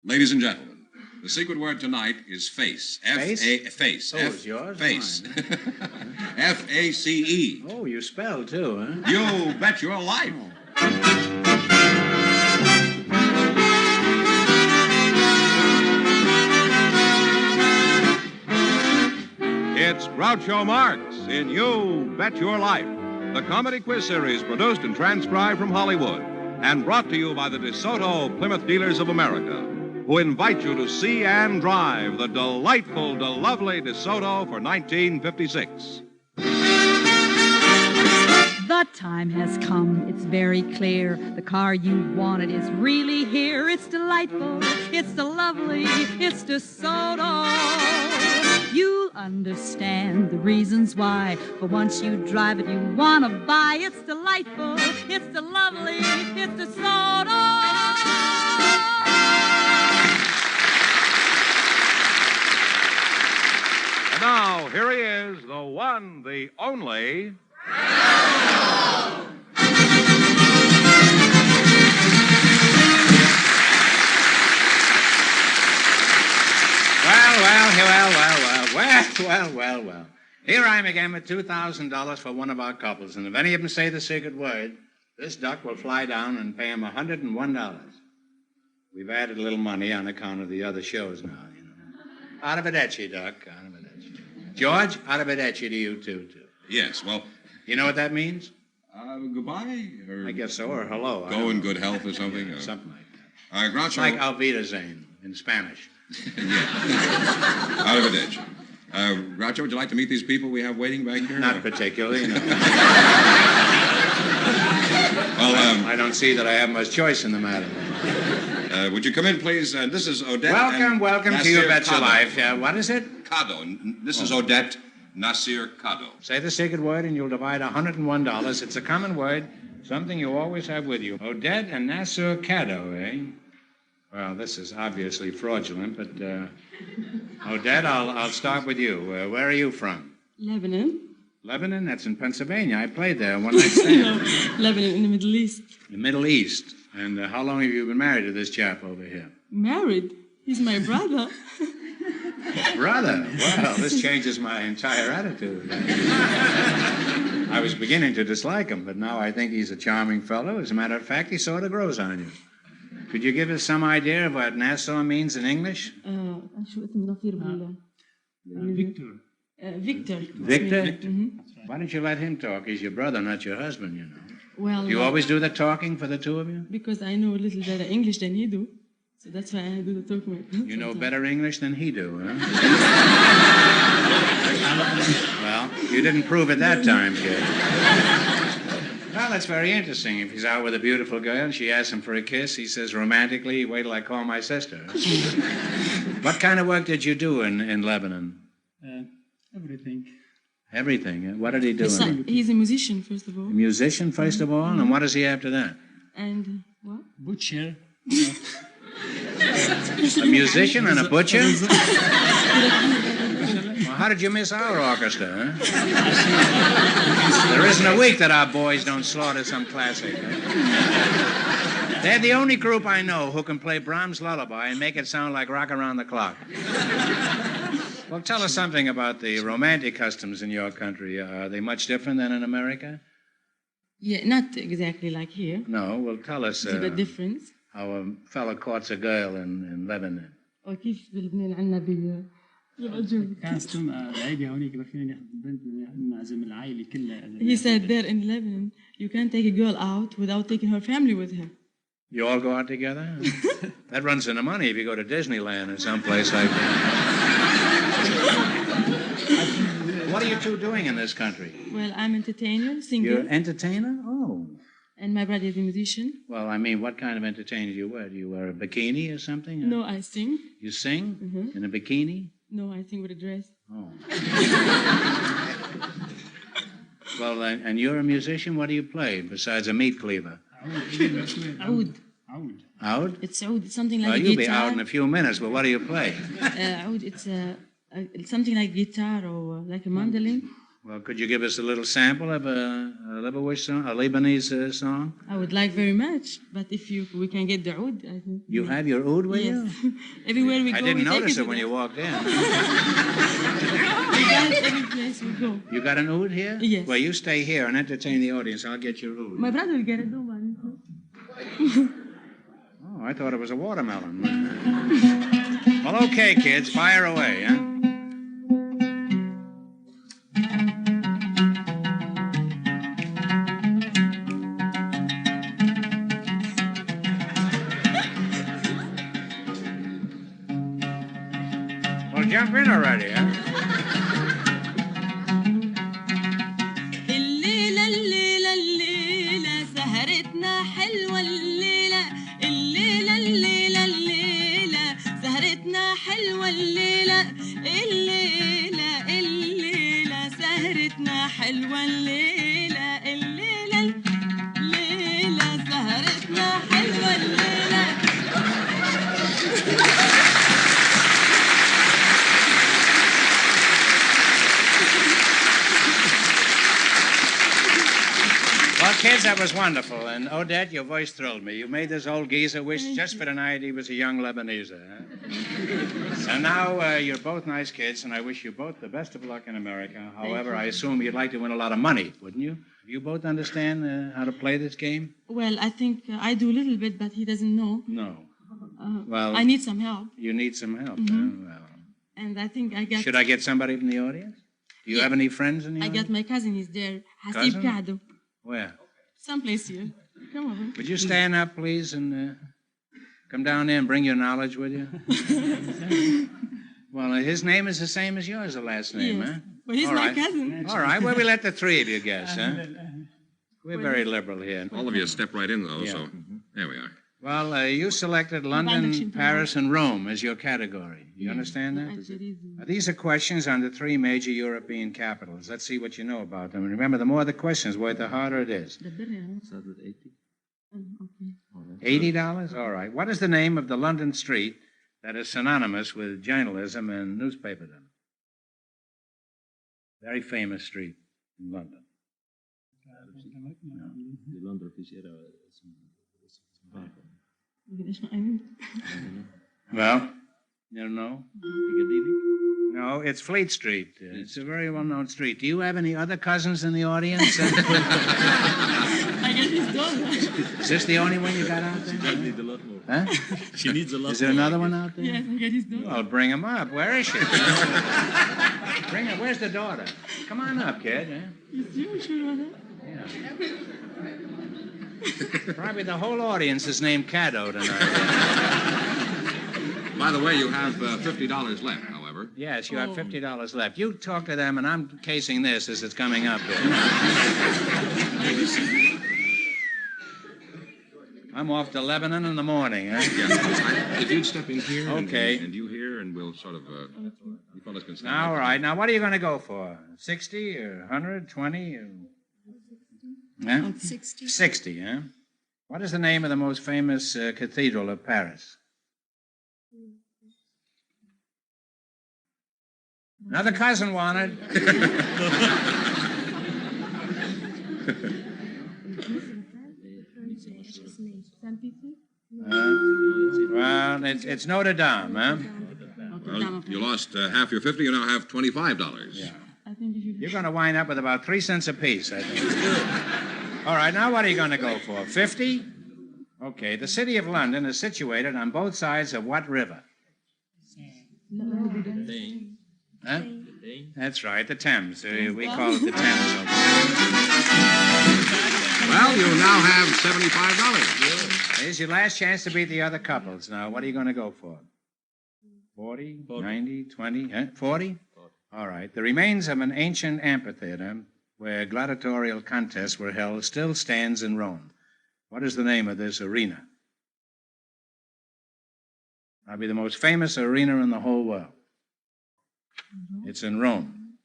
Ladies and gentlemen, the secret word tonight is face. Face? Face. Oh, it's yours? Face. Mine, huh? F-A-C-E. Oh, you spell, too, huh? You bet your life. Oh. It's Groucho Marx in You Bet Your Life, the comedy quiz series produced and transcribed from Hollywood and brought to you by the DeSoto Plymouth Dealers of America, who invite you to see and drive the delightful, lovely DeSoto for 1956. The time has come, it's very clear. The car you wanted is really here. It's delightful, it's the lovely, it's DeSoto. You'll understand the reasons why. For once you drive it, you want to buy. It's delightful, it's the lovely, it's DeSoto. And now, here he is, the one, the only... Well. Here I am again with $2,000 for one of our couples, and if any of them say the secret word, this duck will fly down and pay him $101. We've added a little money on account of the other shows now, you know. Arrivederci, Duck. Arrivederci. George, arrivederci to you, too. Yes, well... You know what that means? Goodbye? Or I guess so, or hello. Go in good health or something? Something like that. Groucho... Like Auf Wiedersehen in Spanish. Yeah. Arrivederci. Groucho, would you like to meet these people we have waiting back here? Not particularly, no. Well, I don't see that I have much choice in the matter. Would you come in, please? This is Odette. Welcome to You Bet Your Life. What is it? Cado. This is Odette Nasir Cado. Say the secret word and you'll divide $101. It's a common word, something you always have with you. Odette and Nasir Cado, eh? Well, this is obviously fraudulent, but, Odette, I'll start with you. Where are you from? Lebanon. Lebanon? That's in Pennsylvania. I played there one night stand. No, Lebanon in the Middle East. The Middle East. And how long have you been married to this chap over here? Married? He's my brother. Brother? Well, this changes my entire attitude. I was beginning to dislike him, but now I think he's a charming fellow. As a matter of fact, he sort of grows on you. Could you give us some idea of what Nassau means in English? Victor. Victor. Victor? Mm-hmm. Why don't you let him talk? He's your brother, not your husband, you know. Well, Do you always do the talking for the two of you? Because I know a little better English than you do. So that's why I do the talking. You know better English than he do, huh? Well, you didn't prove it that time, kid. Well, that's very interesting. If he's out with a beautiful girl and she asks him for a kiss, he says romantically, wait till I call my sister. What kind of work did you do in Lebanon? Everything. Everything. What did he do? He's a musician, first of all. A musician, first of all? And what does he after that? And what? Butcher. A musician and a butcher? Well, how did you miss our orchestra, huh? There isn't a week that our boys don't slaughter some classic. Huh? They're the only group I know who can play Brahms' Lullaby and make it sound like Rock Around the Clock. Well, tell us something about the romantic customs in your country. Are they much different than in America? Yeah, not exactly like here. No, well, tell us It's a bit different. how a fellow courts a girl in Lebanon. وكيف بلبنان عندنا بالعجوب. كاستم العيد هونيك ما فينا ناخذ البنت ونعزم العائله كلها. He said there in Lebanon, you can't take a girl out without taking her family with her. You all go out together? That runs into money if you go to Disneyland or someplace like that. What are you two doing in this country? Well, I'm entertainer, singer. You're an entertainer? Oh. And my brother is a musician. Well, I mean, what kind of entertainer do you wear? Do you wear a bikini or something? No, I sing. You sing? Mm-hmm. In a bikini? No, I sing with a dress. Oh. Well, and you're a musician? What do you play besides a meat cleaver? Oud. Oud? It's oud. It's something like Well, a you'll guitar. be out in a few minutes, but what do you play? Oud, it's something like guitar or like a mandolin. Well, could you give us a little sample of a Lebanese song? I would like very much, but if we can get the oud, I think. You have your oud with Yes. you? Everywhere we go, I didn't we take notice it it when with you us. walked in. We got it every place we go. You got an oud here? Yes. Well, you stay here and entertain the audience. I'll get your oud. My brother will get it, don't worry. Oh, I thought it was a watermelon. Well, okay, kids, fire away, huh? Well, jump in already, huh? الليلة الليلة الليلة سهرتنا حلوة الليلة الليلة الليلة الليلة سهرتنا حلوة الليلة الليلة الليلة سهرتنا حلوة الليلة الليلة الليلة سهرتنا حلوة الليلة Well, kids, that was wonderful. And Odette, your voice thrilled me. You made this old geezer wish just for the night he was a young Lebanese. Huh? And now you're both nice kids, and I wish you both the best of luck in America. However, I assume you'd like to win a lot of money, wouldn't you? You both understand how to play this game? Well, I think I do a little bit, but he doesn't know. No. Well, I need some help, You need some help. Mhm. Huh? Well, and I think I got. should I get somebody from the audience? Do you Yeah. have any friends in the I audience? got my cousin. He's there. Hasib Cousin? Kado. Where? Someplace here. Come over. Would you stand up, please, and come down there and bring your knowledge with you? Well, his name is the same as yours, the last name, Yes. huh? But he's All my right. cousin. All right, well, we let the three of you guess, huh? We're very liberal here. All of you step right in, though, so there we are. Well, you selected London, Paris, and Rome as your category. You understand that? Now, these are questions on the three major European capitals. Let's see what you know about them. And remember, the more the questions were, the harder it is. $80? All right. What is the name of the London street that is synonymous with journalism and newspaperdom? Very famous street in London. Well, you don't know? No, it's Fleet Street. It's a very well-known street. Do you have any other cousins in the audience? I guess he's done. Is this the only one you got out there? Huh? She needs a lot Is there another one out there? Yes, I guess he's done. Well, bring him up. Where is she? Bring her. Where's the daughter? Come on up, kid. Huh? You sure about that? Yeah. Probably the whole audience is named Caddo tonight. By the way, you have $50 left, however. Yes, you have $50 left. You talk to them, and I'm casing this as it's coming up here. I'm off to Lebanon in the morning, huh? Yeah, if you'd step in here Okay. and you here, and we'll sort of, you fellas can stand All up. right. Now, what are you going to go for? 60 or 100, 20? Or... Huh? 60. 60, huh? What is the name of the most famous cathedral of Paris? Another cousin wanted. Well, it's Notre Dame, huh? Well, you lost half your 50. You now have $25. Yeah. I think if you. You're going to wind up with about 3 cents apiece, I think. All right, now what are you going to go for? 50? Okay, the city of London is situated on both sides of what river? Huh? That's right, the Thames. We call it the Thames. Well, you now have $75. Here's your last chance to beat the other couples. Now, what are you going to go for? 40, 90, 20, huh? 40? All right. The remains of an ancient amphitheater where gladiatorial contests were held still stands in Rome. What is the name of this arena? Probably the most famous arena in the whole world. It's in Rome.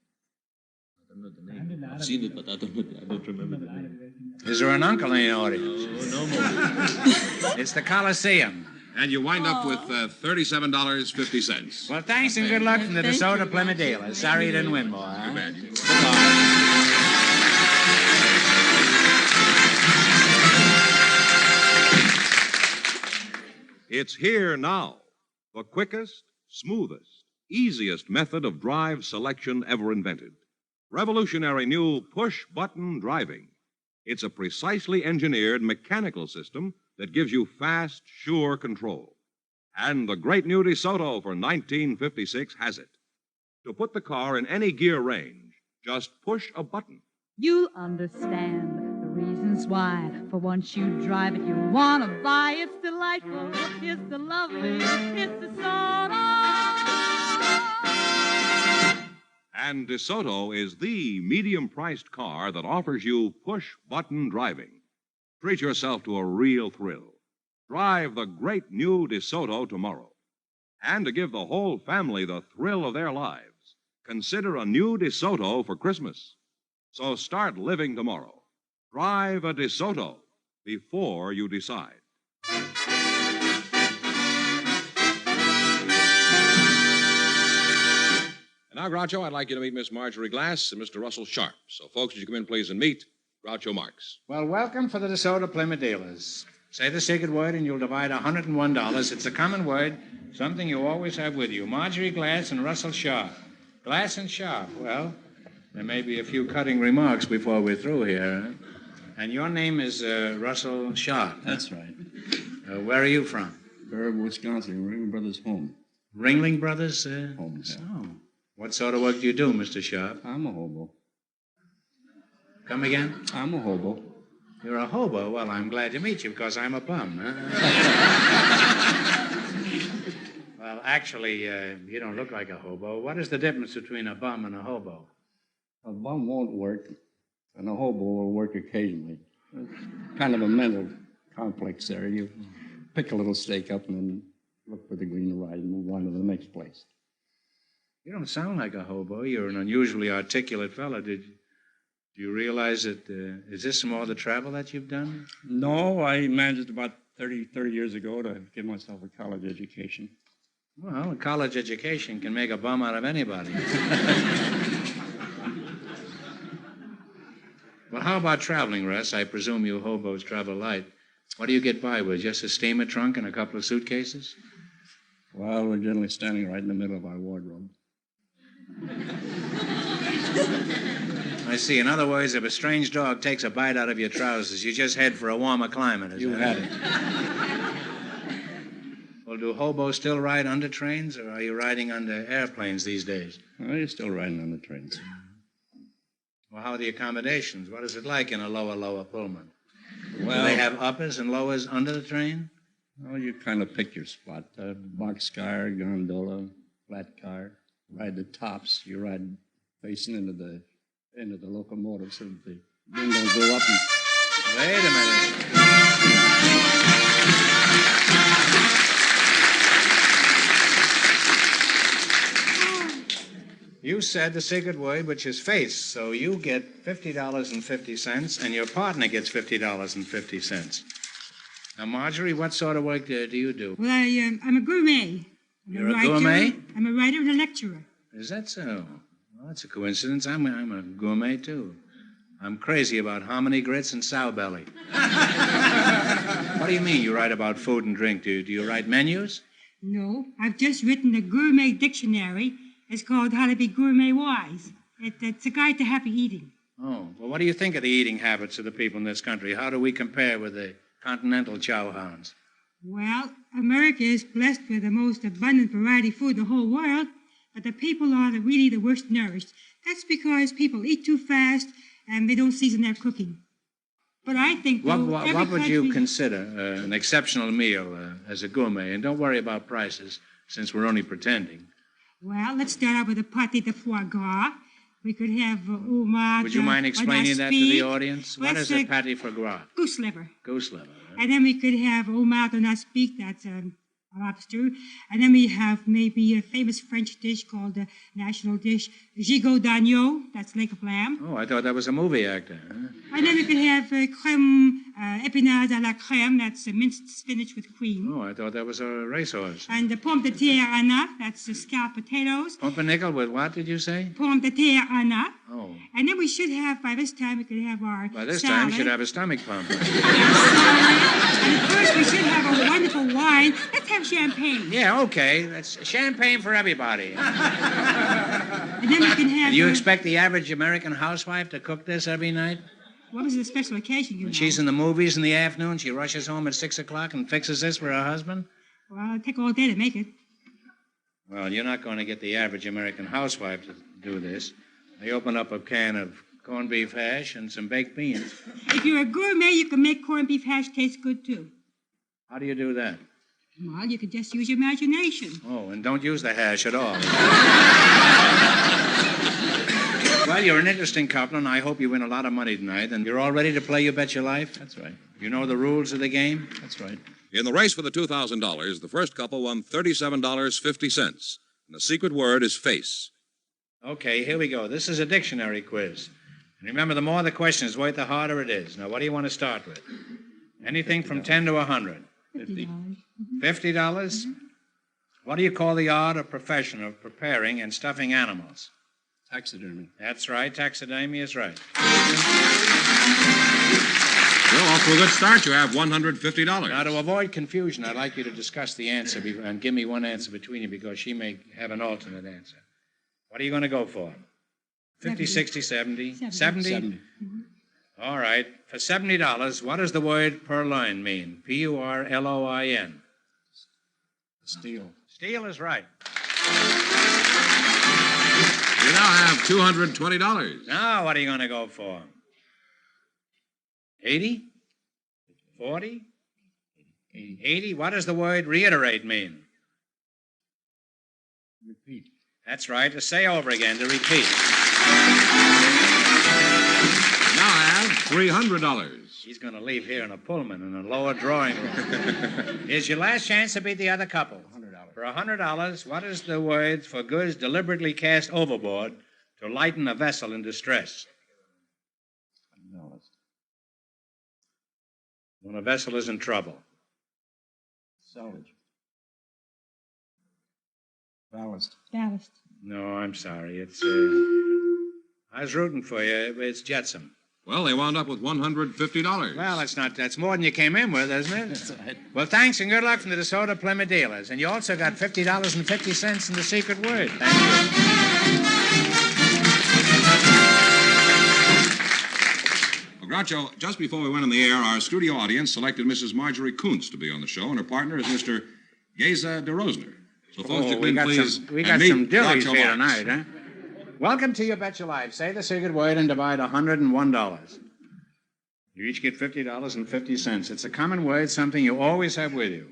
I don't know the name. I've seen it, but I don't remember the name. Is there an uncle in the audience? Oh, no more. It's the Coliseum. And you wind up with $37.50. Well, thanks and good luck from the DeSoto Plymouth dealers. Sorry you didn't win more, huh? Too bad. Goodbye. It's here now. The quickest, smoothest, easiest method of drive selection ever invented. Revolutionary new push-button driving. It's a precisely engineered mechanical system that gives you fast, sure control. And the great new DeSoto for 1956 has it. To put the car in any gear range, just push a button. You'll understand the reasons why. For once you drive it, you want to buy. It's delightful, it's the lovely, it's the soda. And DeSoto is the medium-priced car that offers you push-button driving. Treat yourself to a real thrill. Drive the great new DeSoto tomorrow. And to give the whole family the thrill of their lives, consider a new DeSoto for Christmas. So start living tomorrow. Drive a DeSoto before you decide. And now, Groucho, I'd like you to meet Miss Marjorie Glass and Mr. Russell Sharp. So, folks, would you come in, please, and meet Groucho Marx. Well, welcome for the DeSoto Plymouth dealers. Say the secret word and you'll divide $101. It's a common word, something you always have with you. Marjorie Glass and Russell Sharp. Glass and Sharp. Well, there may be a few cutting remarks before we're through here. Huh? And your name is Russell Sharp. That's right. Where are you from? Burb, Wisconsin, Ring Brothers home. Ringling Brothers? Home, yeah. So, what sort of work do you do, Mr. Sharp? I'm a hobo. Come again? I'm a hobo. You're a hobo? Well, I'm glad to meet you because I'm a bum. Huh? Well, actually, you don't look like a hobo. What is the difference between a bum and a hobo? A bum won't work, and a hobo will work occasionally. It's kind of a mental complex there. You pick a little stake up and then look for the green to ride and move on to the next place. You don't sound like a hobo. You're an unusually articulate fellow. Do you realize that, is this some more the travel that you've done? No, I managed about 30 years ago to give myself a college education. Well, a college education can make a bum out of anybody. Well, how about traveling, Russ? I presume you hobos travel light. What do you get by with? Just a steamer trunk and a couple of suitcases? Well, we're generally standing right in the middle of our wardrobe. I see. In other words, if a strange dog takes a bite out of your trousers, you just head for a warmer climate. You had it. Well, do hobos still ride under trains, or are you riding under airplanes these days? Well, you're still riding on the trains. Well, how are the accommodations? What is it like in a lower Pullman? Well, Do they have uppers and lowers under the train? Well, you kind of pick your spot. Boxcar, gondola, flat car. Ride the tops. You ride facing into the locomotive so that the windows go up and... Wait a minute. You said the secret word, which is face, so you get $50.50, and your partner gets $50.50. Now, Marjorie, what sort of work do you do? Well, I'm a gourmet. You're a gourmet? I'm a writer and a lecturer. Is that so? Well, that's a coincidence. I'm a gourmet, too. I'm crazy about hominy grits and sow belly. What do you mean you write about food and drink? Do you write menus? No, I've just written a gourmet dictionary. It's called How to Be Gourmet Wise. It's a guide to happy eating. Oh, well, what do you think of the eating habits of the people in this country? How do we compare with the continental chow hounds? Well, America is blessed with the most abundant variety of food in the whole world, but the people are really the worst nourished. That's because people eat too fast and they don't season their cooking. But I think... What would you consider an exceptional meal as a gourmet? And don't worry about prices, since we're only pretending. Well, let's start out with a pâté de foie gras. We could have homard. Would you mind explaining that to the audience? What is a pâté foie gras? Goose liver. Goose liver. Huh? And then we could have homard on aspic, that's a lobster. And then we have maybe a famous French dish called the national dish, gigot d'agneau, that's leg of lamb. Oh, I thought that was a movie actor. Huh? And then we could have crème épinards à la crème, that's minced spinach with cream. Oh, I thought that was a racehorse. And the pomme de terre Anna, that's scalloped potatoes. Pumpernickel with what, did you say? Pomme de terre Anna. Oh. And then we should have, by this time, we could have our By this salad. time, you should have a stomach pump. And of course, we should have a wonderful wine. Let's have champagne. Yeah, okay. That's champagne for everybody. And then we can have... Do you expect the average American housewife to cook this every night? What was the special occasion, you When know? she's in the movies in the afternoon, she rushes home at 6 o'clock and fixes this for her husband? Well, it'll take all day to make it. Well, you're not going to get the average American housewife to do this. They open up a can of corned beef hash and some baked beans. If you're a gourmet, you can make corned beef hash taste good, too. How do you do that? Well, you can just use your imagination. Oh, and don't use the hash at all. Well, you're an interesting couple, and I hope you win a lot of money tonight. And you're all ready to play You Bet Your Life? That's right. You know the rules of the game? That's right. In the race for the $2,000, the first couple won $37.50. And the secret word is face. Okay, here we go. This is a dictionary quiz. And remember, the more the question is worth, the harder it is. Now, what do you want to start with? Anything from 10 to 100. $50. $50? What do you call the art or profession of preparing and stuffing animals? Taxidermy. That's right. Taxidermy is right. Well, off to a good start. You have $150. Now, to avoid confusion, I'd like you to discuss the answer and give me one answer between you because she may have an alternate answer. What are you going to go for? 50, 60, 70? 70? 70. All right. For $70, what does the word purloin mean? P-U-R-L-O-I-N. Steel. Steel is right. You now have $220. Now, what are you going to go for? 80? 40? 80? What does the word reiterate mean? Repeat. That's right. To say over again, to repeat. You now have $300. He's going to leave here in a Pullman in a lower drawing room. Here's your last chance to beat the other couple. $100. For $100, what is the word for goods deliberately cast overboard to lighten a vessel in distress? $100. When a vessel is in trouble. Salvage. Ballast. Ballast. No, I'm sorry. It's, I was rooting for you. It's jetsam. Well, they wound up with $150. Well, that's more than you came in with, isn't it? That's right. Well, thanks and good luck from the DeSoto Plymouth dealers. And you also got $50.50 in the secret word. Thank you. Well, Groucho, just before we went on the air, our studio audience selected Mrs. Marjorie Kuntz to be on the show, and her partner is Mr. Geza DeRosner. So, folks, you we can got please some, we got meet some dillies Groucho here Marx. tonight, huh? Welcome to You Bet Your Life. Say the secret word and divide $101. You each get $50.50. It's a common word, something you always have with you.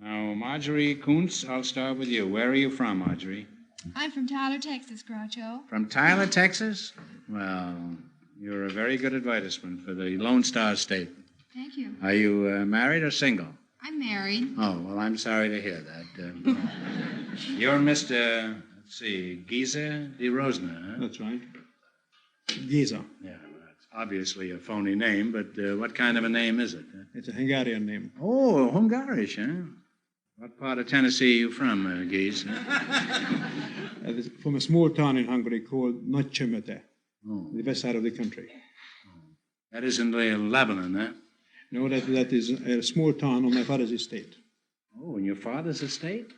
Now, Marjorie Kuntz, I'll start with you. Where are you from, Marjorie? I'm from Tyler, Texas, Groucho. From Tyler, Texas? Well, you're a very good advertisement for the Lone Star State. Thank you. Are you married or single? I'm married. Oh, well, I'm sorry to hear that. You're Mr. Let's see, Geza DeRosner, huh? That's right. Giza. Yeah, well, it's obviously a phony name, but what kind of a name is it? It's a Hungarian name. Oh, Hungarish, huh? What part of Tennessee are you from, Giz? It's from a small town in Hungary called Nagymete, Oh, the west side of the country. that is in Lebanon, huh? No, that is a small town on my father's estate. Oh, in your father's estate?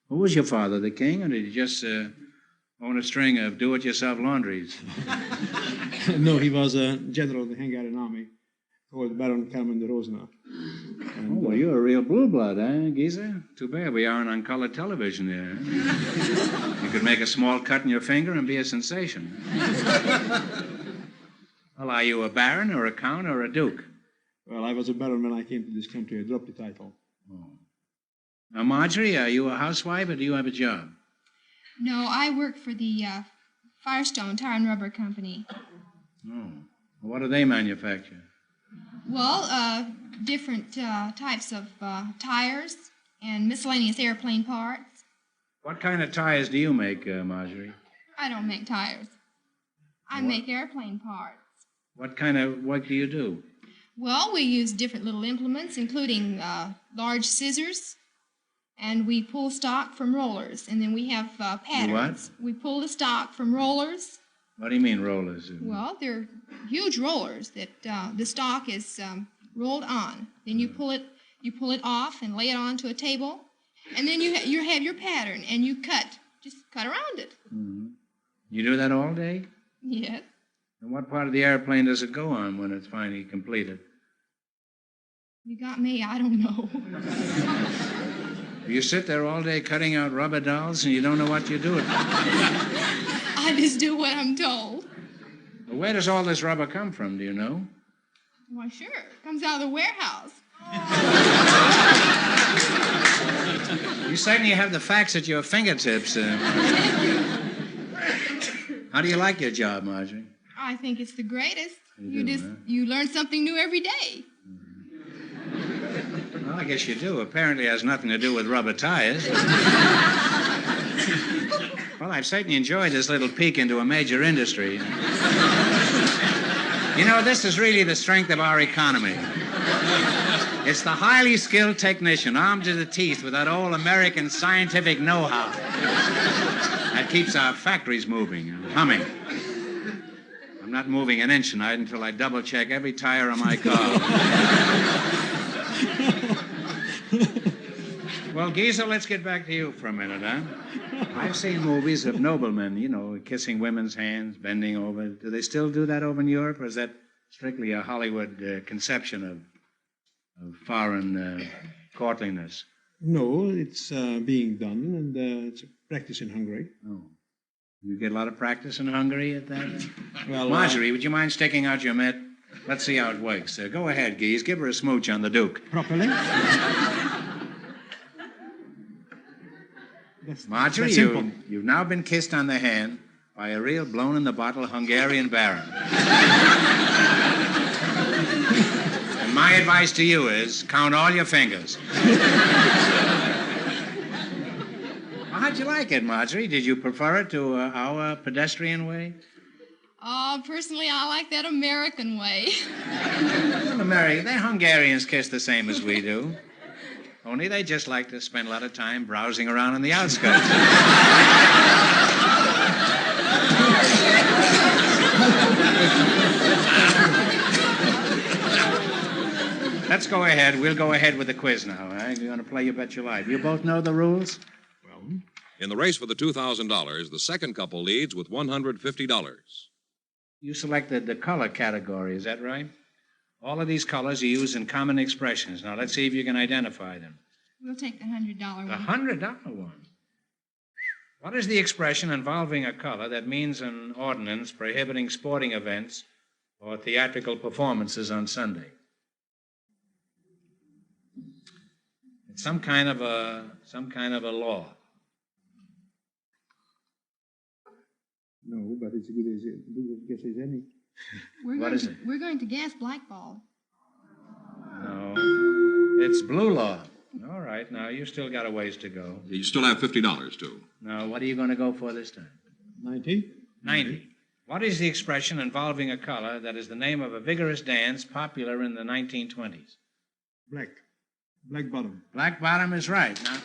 Who was your father, the king, or did he just own a string of do-it-yourself laundries? No, he was a general of the Hungarian army called Baron Kálmán de Rózsa. Oh, well, you're a real blue blood, eh, Giza? Too bad we aren't on color television there. You could make a small cut in your finger and be a sensation. Well, are you a baron or a count or a duke? Well, I was a baron when I came to this country. I dropped the title. Oh. Now, Marjorie, are you a housewife or do you have a job? No, I work for the Firestone Tire and Rubber Company. Oh. Well, what do they manufacture? Well, different types of tires and miscellaneous airplane parts. What kind of tires do you make, Marjorie? I don't make tires. I make airplane parts. What kind of work do you do? Well, we use different little implements, including large scissors, and we pull stock from rollers, and then we have patterns. what? We pull the stock from rollers, What do you mean rollers? Well, they're huge rollers that the stock is rolled on. Then you pull it off and lay it onto a table, and then you have your pattern, and you just cut around it. Mm-hmm. You do that all day? Yes. And what part of the airplane does it go on when it's finally completed? You got me. I don't know. You sit there all day cutting out rubber dolls, and you don't know what you're doing. I just do what I'm told. Well, where does all this rubber come from? Do you know? Why, sure. It comes out of the warehouse. You certainly have the facts at your fingertips. How do you like your job, Marjorie? I think it's the greatest. You You learn something new every day. Well, I guess you do. Apparently it has nothing to do with rubber tires. Well, I've certainly enjoyed this little peek into a major industry. You know, this is really the strength of our economy. It's the highly skilled technician, armed to the teeth with that old American scientific know-how that keeps our factories moving and humming. I'm not moving an inch tonight until I double-check every tire on my car. Well, Geezer, let's get back to you for a minute, huh? I've seen movies of noblemen, you know, kissing women's hands, bending over. Do they still do that over in Europe, or is that strictly a Hollywood conception of foreign courtliness? No, it's being done, and it's a practice in Hungary. Oh. You get a lot of practice in Hungary at that? Well, Marjorie, would you mind sticking out your mitt? Let's see how it works. Go ahead, Geese. Give her a smooch on the Duke. Properly? Marjorie, you've now been kissed on the hand by a real blown-in-the-bottle Hungarian baron. And my advice to you is count all your fingers. Well, how'd you like it, Marjorie? Did you prefer it to our pedestrian way? Personally, I like that American way. Well, they Hungarians kiss the same as we do. Only they just like to spend a lot of time browsing around on the outskirts. Let's go ahead. We'll go ahead with the quiz now. Right? You're going to play You Bet Your Life. You both know the rules? Well, in the race for the $2,000, the second couple leads with $150. You selected the color category, is that right? All of these colors are used in common expressions. Now, let's see if you can identify them. We'll take the $100 one. The $100 one. What is the expression involving a color that means an ordinance prohibiting sporting events or theatrical performances on Sunday? It's some kind of a law. No, but it's a good guess as any. What is it? We're going to guess blackball. No, it's blue law. All right, now you still got a ways to go. You still have $50, too. Now, what are you going to go for this time? 90? 90. What is the expression involving a color that is the name of a vigorous dance popular in the 1920s? Black. Black bottom. Black bottom is right. Now,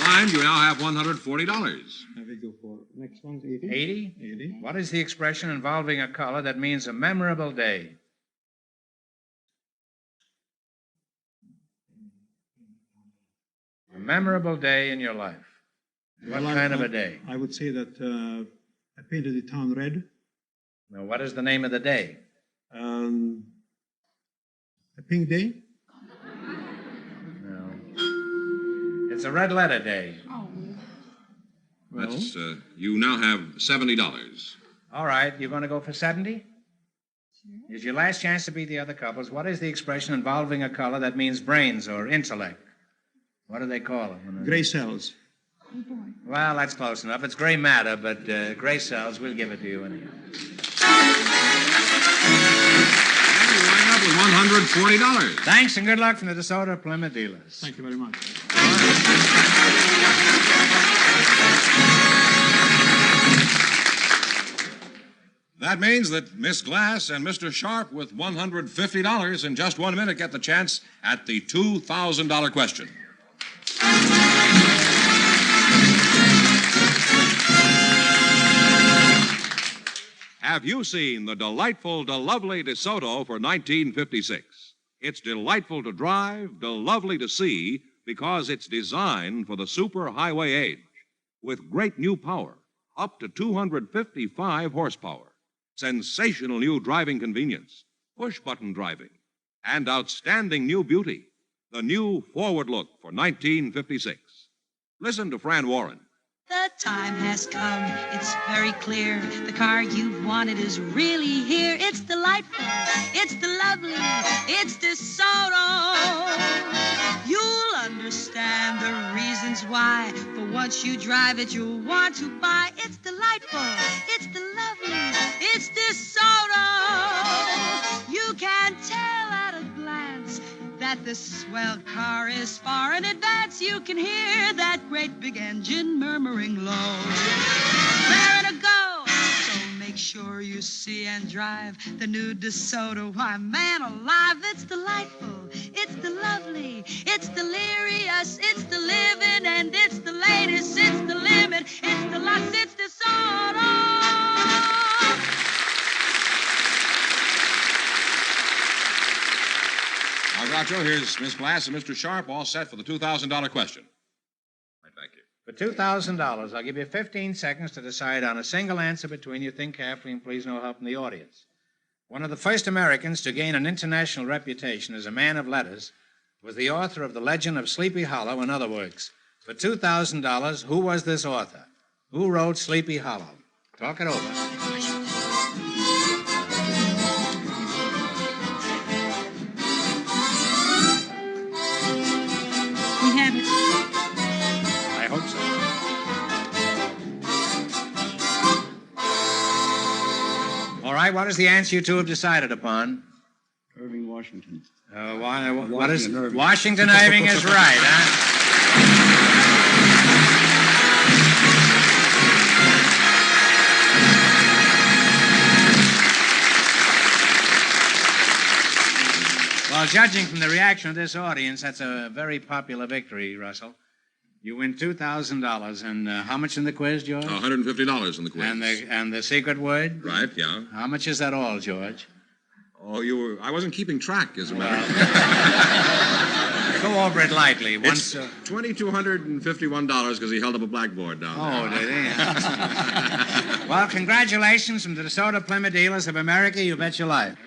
Climbed, you now have $140. Now we go for next one's 80. 80? 80. What is the expression involving a color that means a memorable day? A memorable day in your life. What kind of a day? I would say that I painted the town red. Now, what is the name of the day? A pink day. No. It's a red letter day. Oh. That's, you now have $70. All right, you're going to go for 70? Sure. Is your last chance to beat the other couples. What is the expression involving a color that means brains or intellect? What do they call them? Gray cells. Oh, boy. Well, that's close enough. It's gray matter, but gray cells, we'll give it to you anyhow. And you wind up with $140. Thanks and good luck from the DeSoto Plymouth dealers. Thank you very much. That means that Miss Glass and Mr. Sharp, with $150 in just 1 minute, get the chance at the $2,000 question. Have you seen the delightful, lovely DeSoto for 1956? It's delightful to drive, lovely to see, because it's designed for the super highway age. With great new power, up to 255 horsepower, sensational new driving convenience, push-button driving, and outstanding new beauty, the new forward look for 1956. Listen to Fran Warren. The time has come, it's very clear. The car you've wanted is really here. It's delightful, it's the lovely, it's DeSoto. You'll understand the reasons why. For once you drive it, you'll want to buy. It's delightful, it's the lovely, it's DeSoto. You can tell at a glance that the swell car is far in advance. You can hear that great big engine murmuring low. Where to go? So make sure you see and drive the new DeSoto. Why, man alive, it's delightful, it's the lovely, it's delirious, it's the living, and it's the latest, it's the limit, it's the lust, it's DeSoto. Now, Groucho, here's Miss Glass and Mr. Sharp all set for the $2,000 question. Right, thank you. For $2,000, I'll give you 15 seconds to decide on a single answer between you. Think carefully and please no help from the audience. One of the first Americans to gain an international reputation as a man of letters was the author of The Legend of Sleepy Hollow and other works. For $2,000, who was this author? Who wrote Sleepy Hollow? Talk it over. We have it. I hope so. All right, what is the answer you two have decided upon? Irving Washington. What is Washington Irving. Washington Irving is right, huh? Well, judging from the reaction of this audience, that's a very popular victory, Russell. You win $2,000. And how much in the quiz, George? $150 in the quiz. And the secret word? Right, yeah. How much is that all, George? Oh, I wasn't keeping track, as a matter of fact. Go over it lightly. It's $2,251 because he held up a blackboard down there. Oh, did he? Well, congratulations from the DeSoto Plymouth Dealers of America. You bet your life.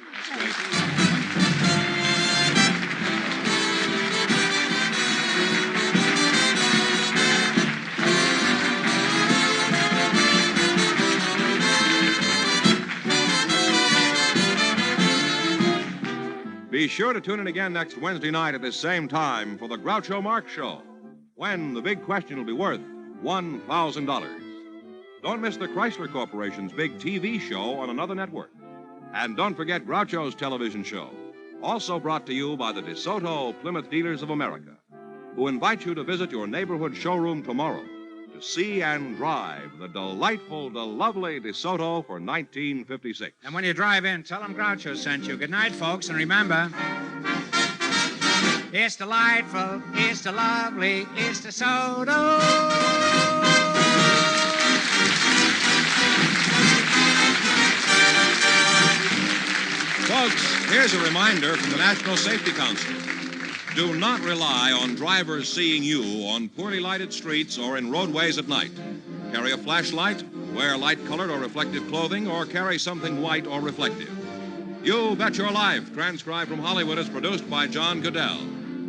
Be sure to tune in again next Wednesday night at this same time for the Groucho Marx Show, when the big question will be worth $1,000. Don't miss the Chrysler Corporation's big TV show on another network. And don't forget Groucho's television show, also brought to you by the DeSoto Plymouth Dealers of America, who invite you to visit your neighborhood showroom tomorrow to see and drive the delightful, the lovely DeSoto for 1956. And when you drive in, tell them Groucho sent you. Good night, folks, and remember, it's delightful, it's the lovely, it's DeSoto. Folks, here's a reminder from the National Safety Council. Do not rely on drivers seeing you on poorly lighted streets or in roadways at night. Carry a flashlight, wear light-colored or reflective clothing, or carry something white or reflective. You Bet Your Life, transcribed from Hollywood, is produced by John Goodell.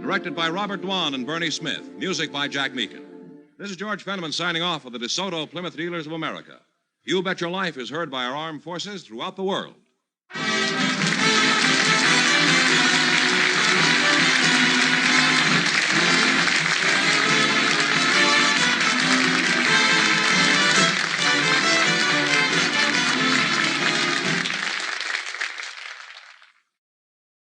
Directed by Robert Dwan and Bernie Smith. Music by Jack Meakin. This is George Fenneman signing off for the DeSoto Plymouth Dealers of America. You Bet Your Life is heard by our armed forces throughout the world.